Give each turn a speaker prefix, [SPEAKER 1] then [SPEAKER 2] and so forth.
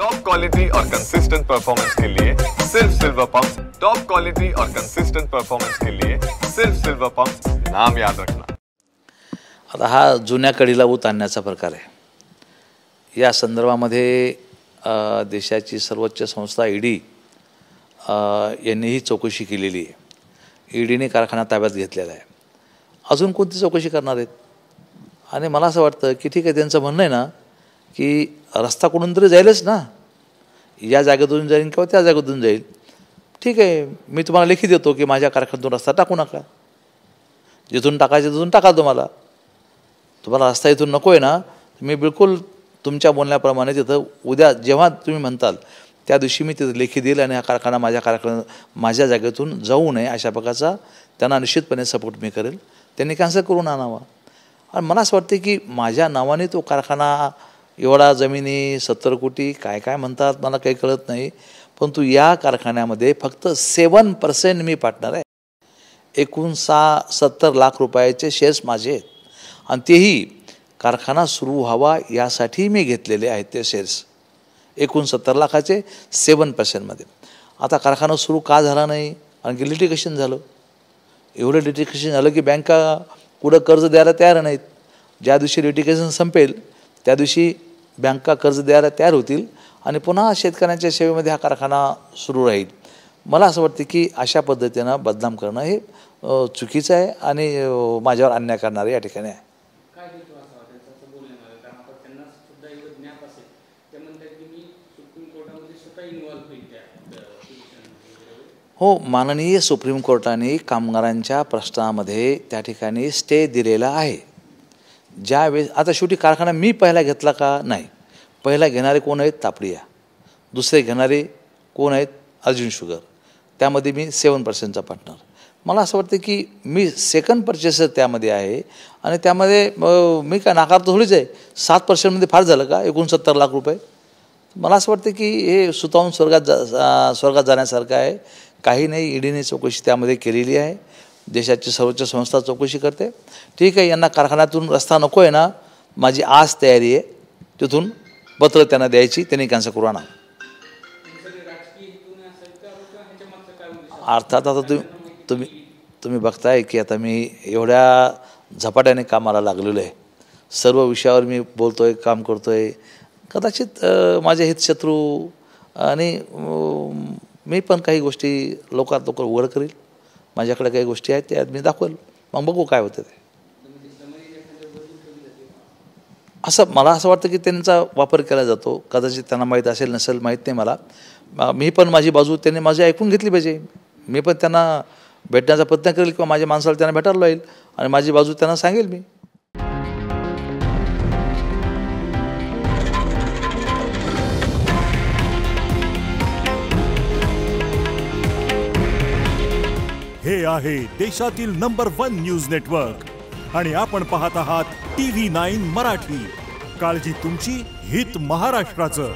[SPEAKER 1] Top quality और consistent performance के लिए सिर्फ सिल्वर पंप्स। टॉप क्वालिटी और कंसिस्टेंट परफॉर्मेंस के लिए सिर्फ सिल्वर पंप्स, नाम याद रखना।
[SPEAKER 2] आता हा जुन्या कडीला ऊत आणण्याचा प्रकार आहे। या संदर्भामध्ये देशाची सर्वोच्च संस्था ईडी यांनीही चौकशी केलेली आहे। ईडीने कारखाना ताब्यात घेतलेला आहे। अजून कोणती चौकशी करणार आहेत? आणि मला असं वाटतं की ठीक आहे, त्यांचं म्हणणं आहे ना की रस्ता कुठून तरी जाईलच ना, या जागेतून जाईल किंवा त्या जागेतून जाईल। ठीक आहे, मी तुम्हाला लेखी देतो की माझ्या कारखान्यातून रस्ता टाकू नका, जिथून टाकायचं तिथून टाका। तुम्हाला रस्ता इथून नको आहे ना, मी बिलकुल तुमच्या बोलण्याप्रमाणे तिथं उद्या जेव्हा तुम्ही म्हणताल त्या दिवशी मी तिथं लेखी देईल आणि हा कारखाना माझ्या जागेतून जाऊ नये अशा प्रकारचा त्यांना निश्चितपणे सपोर्ट मी करेल। त्यांनी कॅन्सल करून आणावा। आणि मला असं वाटतं की माझ्या नावाने तो कारखाना एवढा जमिनी 70 कोटी काय म्हणतात मला काही कळत नाही, परंतु या कारखान्यामध्ये फक्त 7% मी पार्टनर आहे। एकूण 70 लाख रुपयाचे शेअर्स माझे आहेत आणि तेही कारखाना सुरू व्हावा यासाठी मी घेतलेले आहेत ते शेअर्स। एकूण 70 लाखाचे 7% मध्ये आता कारखाना सुरू का झाला नाही? आणखी लिटिगेशन झालं। एवढं लिटिगेशन झालं की बँका कुठं कर्ज द्यायला तयार नाहीत। ज्या दिवशी लिटिगेशन संपेल त्या दिवशी बँका कर्ज द्यायला तयार होतील आणि पुन्हा शेतकऱ्यांच्या सेवेमध्ये हा कारखाना सुरू राहील। मला असं वाटतं की अशा पद्धतीनं बदनाम करणं हे चुकीचं आहे आणि माझ्यावर अन्याय करणारे या ठिकाणी आहे। हो, माननीय सुप्रीम कोर्टाने कामगारांच्या प्रश्नामध्ये त्या ठिकाणी स्टे दिलेला आहे। ज्यावेळेस आता शेवटी कारखाना मी पहिला घेतला का? नाही। पहिला घेणारे कोण आहेत? तापडिया। दुसरे घेणारे कोण आहेत? अर्जुन शुगर। त्यामध्ये मी 7%चा पार्टनर। मला असं वाटतं की मी सेकंड पर्चेसर त्यामध्ये आहे आणि त्यामध्ये मी काय नाकारतो थोडीच आहे। 7%मध्ये फार झालं का? एकूण 70 लाख रुपये। मला असं वाटतं की हे सुतावून स्वर्गात जाण्यासारखं आहे। काही नाही, ईडीने चौकशी त्यामध्ये केलेली आहे। देशाची सर्वोच्च संस्था चौकशी करते। ठीक आहे, यांना कारखान्यातून रस्ता नको आहे ना, माझी आज तयारी आहे तिथून पत्र त्यांना द्यायची, त्यांनी कॅन्सल करू आणा। अर्थात आता तुम्ही बघताय की आता मी एवढ्या झपाट्याने कामाला लागलेलो आहे। सर्व विषयावर मी बोलतोय, काम करतोय। कदाचित माझे हितशत्रू आणि मी पण काही गोष्टी लवकरात लवकर उघड करील। माझ्याकडे काही गोष्टी आहेत त्या मी दाखवेल, मग बघू काय होतं ते। असं मला असं वाटतं की त्यांचा वापर केला जातो। कदाचित त्यांना माहीत असेल नसेल माहीत नाही मला। मी पण माझी बाजू त्यांनी माझी ऐकून घेतली पाहिजे। मी पण त्यांना भेटण्याचा प्रयत्न करेल किंवा माझ्या माणसाला त्यांना भेटायला येईल आणि माझी बाजू त्यांना सांगेल मी।
[SPEAKER 3] हे आहे देशातील नंबर 1 न्यूज नेटवर्क आणि आपण पाहत आहात TV9 मराठी। काळजी तुमची, हित महाराष्ट्राचं।